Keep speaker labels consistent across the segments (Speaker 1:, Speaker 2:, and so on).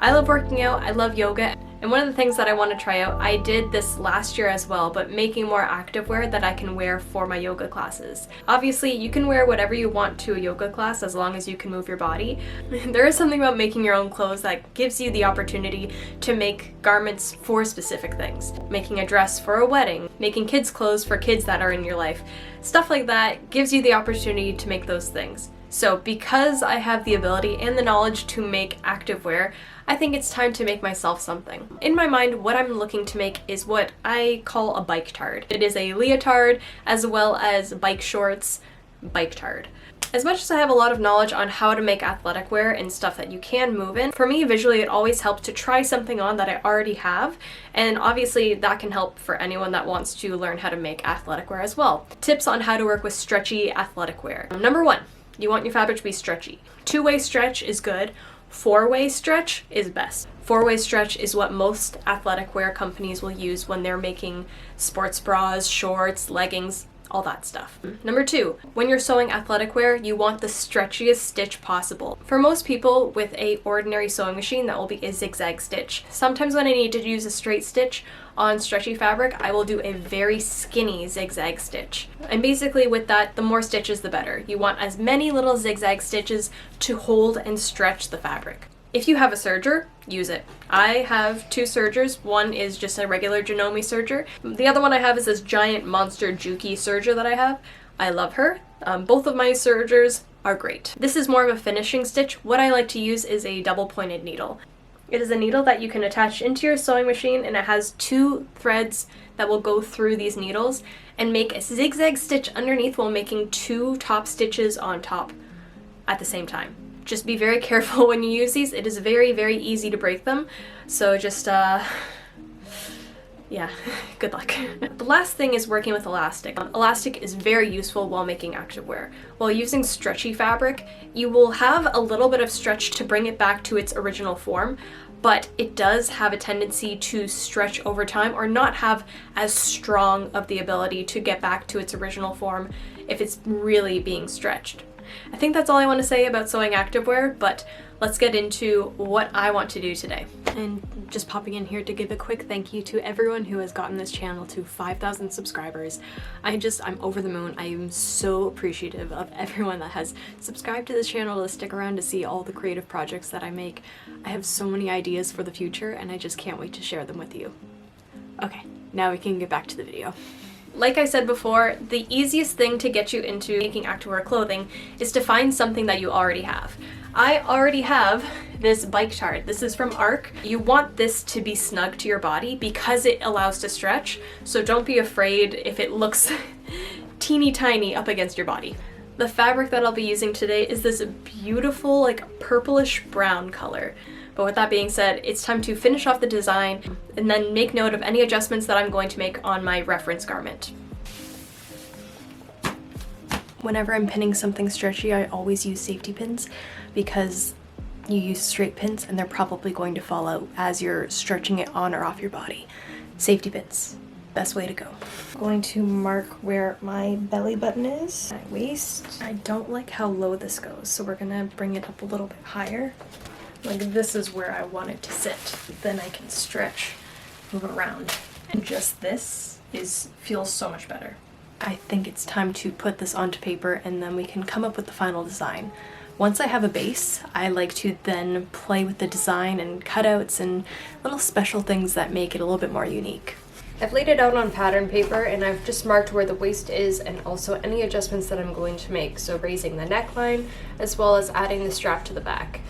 Speaker 1: I love working out, I love yoga, and one of the things that I want to try out, I did this last year as well, but making more activewear that I can wear for my yoga classes. Obviously, you can wear whatever you want to a yoga class as long as you can move your body. There is something about making your own clothes that gives you the opportunity to make garments for specific things. Making a dress for a wedding, making kids' clothes for kids that are in your life. Stuff like that gives you the opportunity to make those things. So because I have the ability and the knowledge to make activewear, I think it's time to make myself something. In my mind, what I'm looking to make is what I call a bike tard. It is a leotard as well as bike shorts, bike tard. As much as I have a lot of knowledge on how to make athletic wear and stuff that you can move in, for me visually it always helps to try something on that I already have, and obviously that can help for anyone that wants to learn how to make athletic wear as well. Tips on how to work with stretchy athletic wear. Number 1. You want your fabric to be stretchy. 2-way stretch is good. 4-way stretch is best. 4-way stretch is what most athletic wear companies will use when they're making sports bras, shorts, leggings, all that stuff. Number 2, when you're sewing athletic wear, you want the stretchiest stitch possible. For most people with a ordinary sewing machine, that will be a zigzag stitch. Sometimes when I need to use a straight stitch on stretchy fabric, I will do a very skinny zigzag stitch. And basically with that, the more stitches the better. You want as many little zigzag stitches to hold and stretch the fabric. If you have a serger, use it. I have 2 sergers. One is just a regular Janome serger. The other one I have is this giant monster Juki serger that I have. I love her. Both of my sergers are great. This is more of a finishing stitch. What I like to use is a double pointed needle. It is a needle that you can attach into your sewing machine, and it has 2 threads that will go through these needles and make a zigzag stitch underneath while making 2 top stitches on top at the same time. Just be very careful when you use these. It is very, very easy to break them. So just, yeah, good luck. The last thing is working with elastic. Elastic is very useful while making activewear. While using stretchy fabric, you will have a little bit of stretch to bring it back to its original form, but it does have a tendency to stretch over time or not have as strong of the ability to get back to its original form if it's really being stretched. I think that's all I want to say about sewing activewear, but let's get into what I want to do today. And just popping in here to give a quick thank you to everyone who has gotten this channel to 5,000 subscribers. I'm over the moon. I am so appreciative of everyone that has subscribed to this channel to stick around to see all the creative projects that I make. I have so many ideas for the future and I just can't wait to share them with you. Okay, now we can get back to the video. Like I said before, the easiest thing to get you into making activewear clothing is to find something that you already have. I already have this bike tard. This is from ARC. You want this to be snug to your body because it allows to stretch, so don't be afraid if it looks teeny tiny up against your body. The fabric that I'll be using today is this beautiful, like, purplish brown color. But with that being said, it's time to finish off the design and then make note of any adjustments that I'm going to make on my reference garment. Whenever I'm pinning something stretchy, I always use safety pins because you use straight pins and they're probably going to fall out as you're stretching it on or off your body. Safety pins, best way to go. I'm going to mark where my belly button is, my waist. I don't like how low this goes, so we're gonna bring it up a little bit higher. Like, this is where I want it to sit. Then I can stretch, move around. And just this feels so much better. I think it's time to put this onto paper and then we can come up with the final design. Once I have a base, I like to then play with the design and cutouts and little special things that make it a little bit more unique. I've laid it out on pattern paper and I've just marked where the waist is and also any adjustments that I'm going to make. So raising the neckline as well as adding the strap to the back.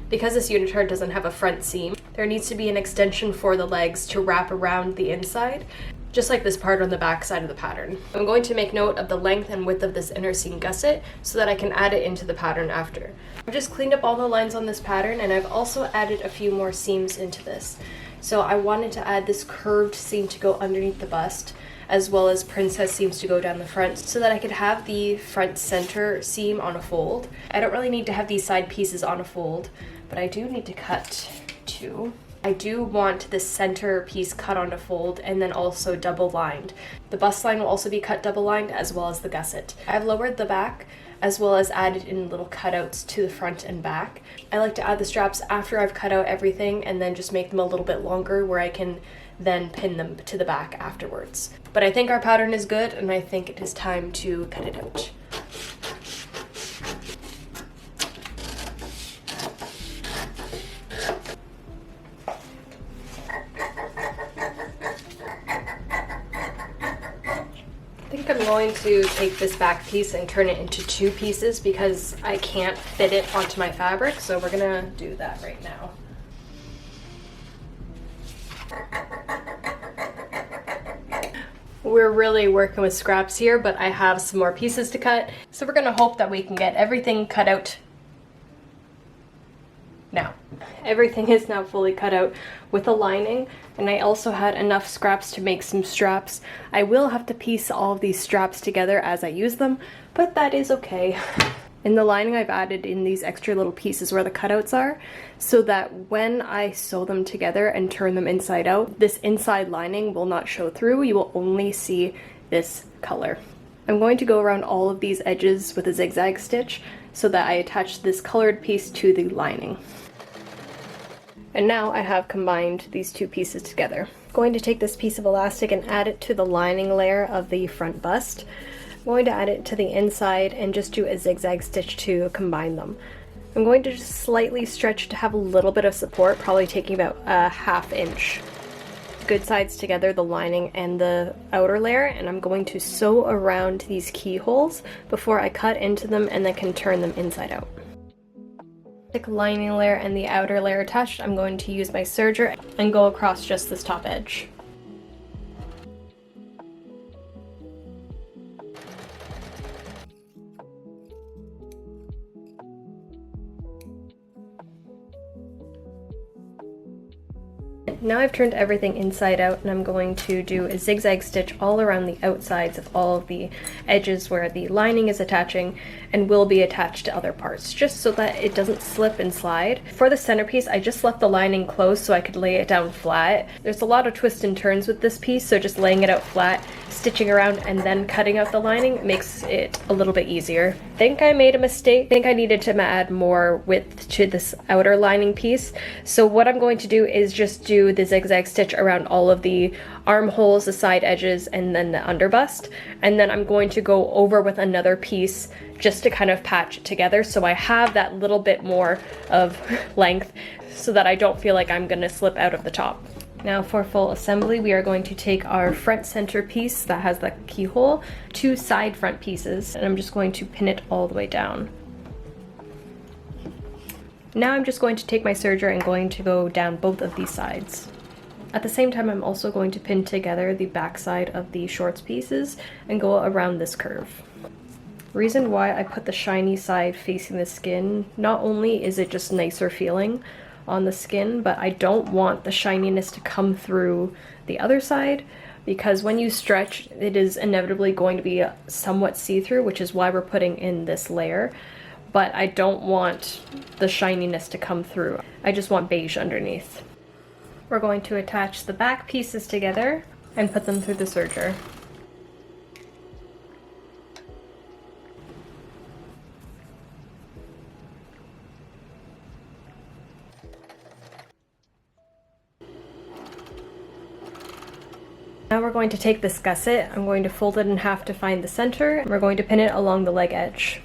Speaker 1: Because this unitard doesn't have a front seam, there needs to be an extension for the legs to wrap around the inside, just like this part on the back side of the pattern. I'm going to make note of the length and width of this inner seam gusset so that I can add it into the pattern after. I've just cleaned up all the lines on this pattern and I've also added a few more seams into this. So I wanted to add this curved seam to go underneath the bust, as well as princess seams to go down the front so that I could have the front center seam on a fold. I don't really need to have these side pieces on a fold, but I do need to cut 2. I do want the center piece cut on a fold and then also double lined. The bust line will also be cut double lined as well as the gusset. I've lowered the back as well as added in little cutouts to the front and back. I like to add the straps after I've cut out everything and then just make them a little bit longer where I can then pin them to the back afterwards. But I think our pattern is good and I think it is time to cut it out. I think I'm going to take this back piece and turn it into 2 pieces because I can't fit it onto my fabric, so we're gonna do that right now. We're really working with scraps here, but I have some more pieces to cut, so we're gonna hope that we can get everything cut out now. Everything is now fully cut out with a lining, and I also had enough scraps to make some straps. I will have to piece all of these straps together as I use them, but that is okay. In the lining, I've added in these extra little pieces where the cutouts are, so that when I sew them together and turn them inside out, this inside lining will not show through. You will only see this color. I'm going to go around all of these edges with a zigzag stitch so that I attach this colored piece to the lining. And now I have combined these 2 pieces together. I'm going to take this piece of elastic and add it to the lining layer of the front bust. I'm going to add it to the inside and just do a zigzag stitch to combine them. I'm going to just slightly stretch to have a little bit of support, probably taking about a ½ inch. Good sides together, the lining and the outer layer, and I'm going to sew around these keyholes before I cut into them and then can turn them inside out. The lining layer and the outer layer attached, I'm going to use my serger and go across just this top edge. Now I've turned everything inside out, and I'm going to do a zigzag stitch all around the outsides of all of the edges where the lining is attaching and will be attached to other parts, just so that it doesn't slip and slide. For the centerpiece, I just left the lining closed so I could lay it down flat. There's a lot of twists and turns with this piece, so just laying it out flat, stitching around, and then cutting out the lining makes it a little bit easier. I think I made a mistake. I think I needed to add more width to this outer lining piece. So what I'm going to do is just do the zigzag stitch around all of the armholes, the side edges, and then the underbust. And then I'm going to go over with another piece just to kind of patch it together so I have that little bit more of length so that I don't feel like I'm gonna slip out of the top. Now for full assembly, we are going to take our front center piece that has the keyhole, 2 side front pieces, and I'm just going to pin it all the way down. Now I'm just going to take my serger and going to go down both of these sides. At the same time, I'm also going to pin together the back side of the shorts pieces and go around this curve. Reason why I put the shiny side facing the skin, not only is it just nicer feeling on the skin, but I don't want the shininess to come through the other side, because when you stretch, it is inevitably going to be somewhat see-through, which is why we're putting in this layer. But I don't want the shininess to come through. I just want beige underneath. We're going to attach the back pieces together and put them through the serger. Now we're going to take this gusset. I'm going to fold it in half to find the center, and we're going to pin it along the leg edge.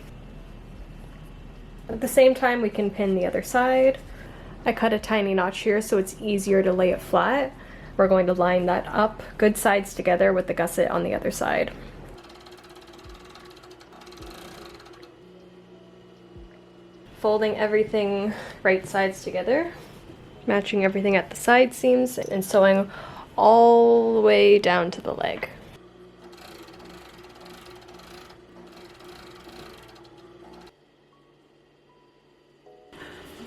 Speaker 1: At the same time, we can pin the other side. I cut a tiny notch here so it's easier to lay it flat. We're going to line that up, good sides together, with the gusset on the other side. Folding everything right sides together, matching everything at the side seams, and sewing all the way down to the leg.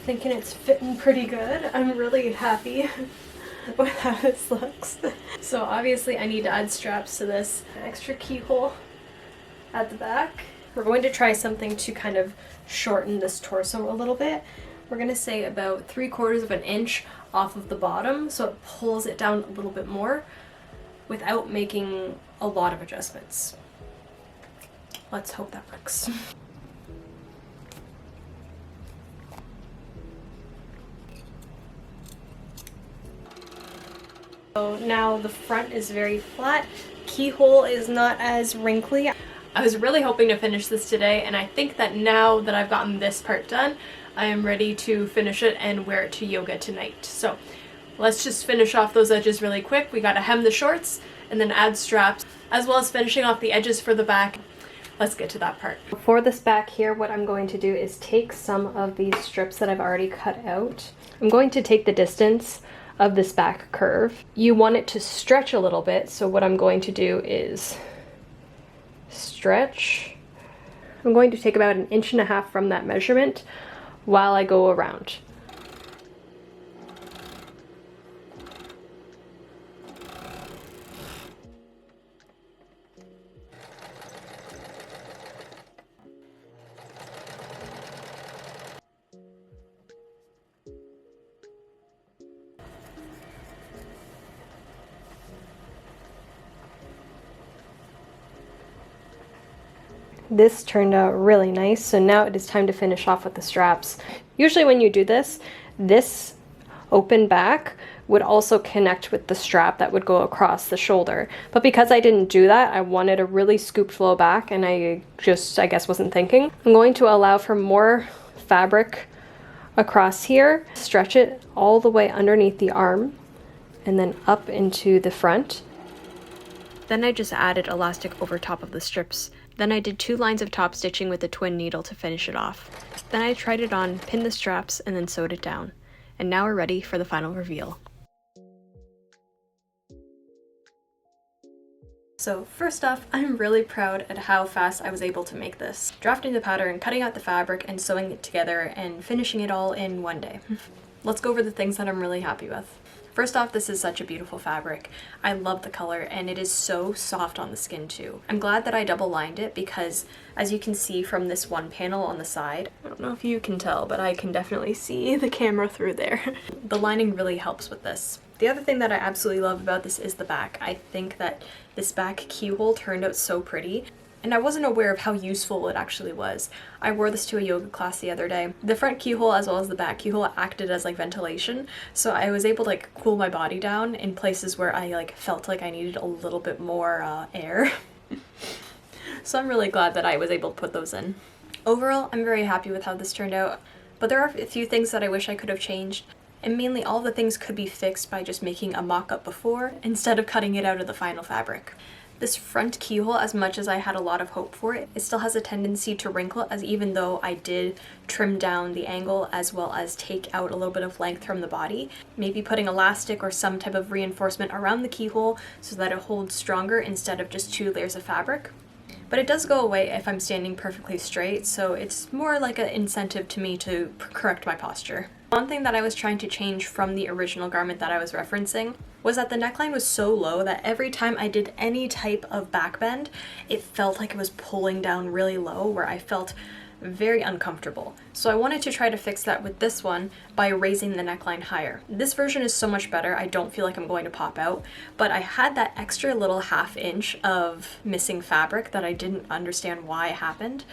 Speaker 1: Thinking it's fitting pretty good. I'm really happy with how this looks. So obviously I need to add straps to this. An extra keyhole at the back. We're going to try something to kind of shorten this torso a little bit. We're going to say about 3/4 of an inch off of the bottom so it pulls it down a little bit more without making a lot of adjustments. Let's hope that works. So now the front is very flat. Keyhole is not as wrinkly. I was really hoping to finish this today, and I think that now that I've gotten this part done, I am ready to finish it and wear it to yoga tonight. So let's just finish off those edges really quick. We gotta hem the shorts and then add straps, as well as finishing off the edges for the back. Let's get to that part. For this back here, what I'm going to do is take some of these strips that I've already cut out. I'm going to take the distance of this back curve. You want it to stretch a little bit, so what I'm going to do is stretch. I'm going to take about 1.5 inches from that measurement while I go around. This turned out really nice, so now it is time to finish off with the straps. Usually when you do this, this open back would also connect with the strap that would go across the shoulder. But because I didn't do that, I wanted a really scooped low back, and I guess wasn't thinking. I'm going to allow for more fabric across here, stretch it all the way underneath the arm, and then up into the front. Then I just added elastic over top of the strips. Then I did 2 lines of top stitching with a twin needle to finish it off. Then I tried it on, pinned the straps, and then sewed it down. And now we're ready for the final reveal. So first off, I'm really proud at how fast I was able to make this. Drafting the pattern, cutting out the fabric, and sewing it together, and finishing it all in one day. Let's go over the things that I'm really happy with. First off, this is such a beautiful fabric. I love the color, and it is so soft on the skin too. I'm glad that I double lined it because, as you can see from this one panel on the side, I don't know if you can tell, but I can definitely see the camera through there. The lining really helps with this. The other thing that I absolutely love about this is the back. I think that this back keyhole turned out so pretty, and I wasn't aware of how useful it actually was. I wore this to a yoga class the other day. The front keyhole as well as the back keyhole acted as like ventilation, so I was able to like cool my body down in places where I like felt like I needed a little bit more air. So I'm really glad that I was able to put those in. Overall, I'm very happy with how this turned out, but there are a few things that I wish I could have changed, and mainly all the things could be fixed by just making a mock-up before instead of cutting it out of the final fabric. This front keyhole, as much as I had a lot of hope for it, it still has a tendency to wrinkle, as even though I did trim down the angle as well as take out a little bit of length from the body, maybe putting elastic or some type of reinforcement around the keyhole so that it holds stronger instead of just 2 layers of fabric. But it does go away if I'm standing perfectly straight, so it's more like an incentive to me to correct my posture. One thing that I was trying to change from the original garment that I was referencing was that the neckline was so low that every time I did any type of back bend, it felt like it was pulling down really low, where I felt very uncomfortable. So I wanted to try to fix that with this one by raising the neckline higher. This version is so much better. I don't feel like I'm going to pop out, but I had that extra little 1/2 inch of missing fabric that I didn't understand why happened.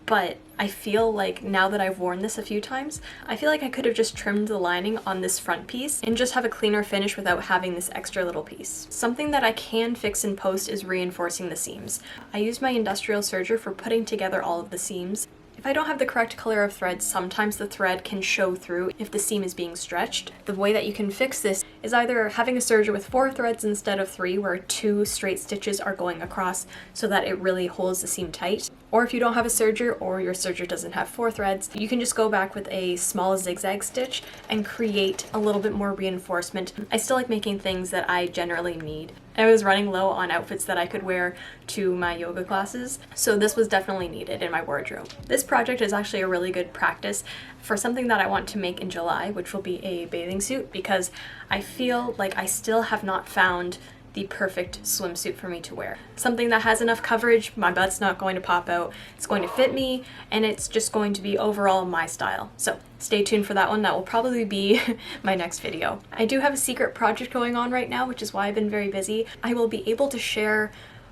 Speaker 1: But I feel like now that I've worn this a few times, I feel like I could have just trimmed the lining on this front piece and just have a cleaner finish without having this extra little piece. Something that I can fix in post is reinforcing the seams. I use my industrial serger for putting together all of the seams. If I don't have the correct color of thread, sometimes the thread can show through if the seam is being stretched. The way that you can fix this is either having a serger with 4 threads instead of 3, where 2 straight stitches are going across so that it really holds the seam tight. Or if you don't have a serger, or your serger doesn't have 4 threads, you can just go back with a small zigzag stitch and create a little bit more reinforcement. I still like making things that I generally need. I was running low on outfits that I could wear to my yoga classes, so this was definitely needed in my wardrobe. This project is actually a really good practice for something that I want to make in July, which will be a bathing suit, because I feel like I still have not found the perfect swimsuit for me to wear. Something that has enough coverage, my butt's not going to pop out, it's going to fit me, and it's just going to be overall my style. So stay tuned for that one. That will probably be my next video. I do have a secret project going on right now, which is why I've been very busy. I will be able to share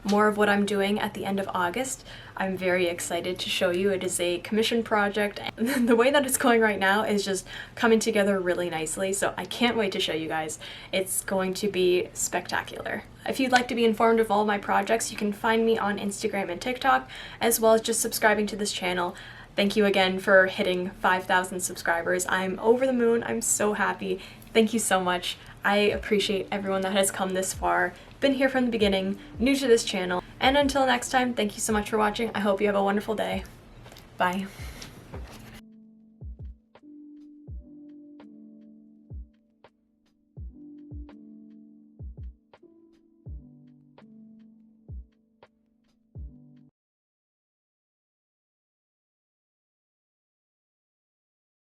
Speaker 1: more of what I'm doing at the end of August. I'm very excited to show you. It is a commission project. The way that it's going right now is just coming together really nicely, so I can't wait to show you guys. It's going to be spectacular. If you'd like to be informed of all of my projects, you can find me on Instagram and TikTok, as well as just subscribing to this channel. Thank you again for hitting 5,000 subscribers. I'm over the moon. I'm so happy. Thank you so much. I appreciate everyone that has come this far, been here from the beginning, new to this channel. And until next time, thank you so much for watching. I hope you have a wonderful day. Bye.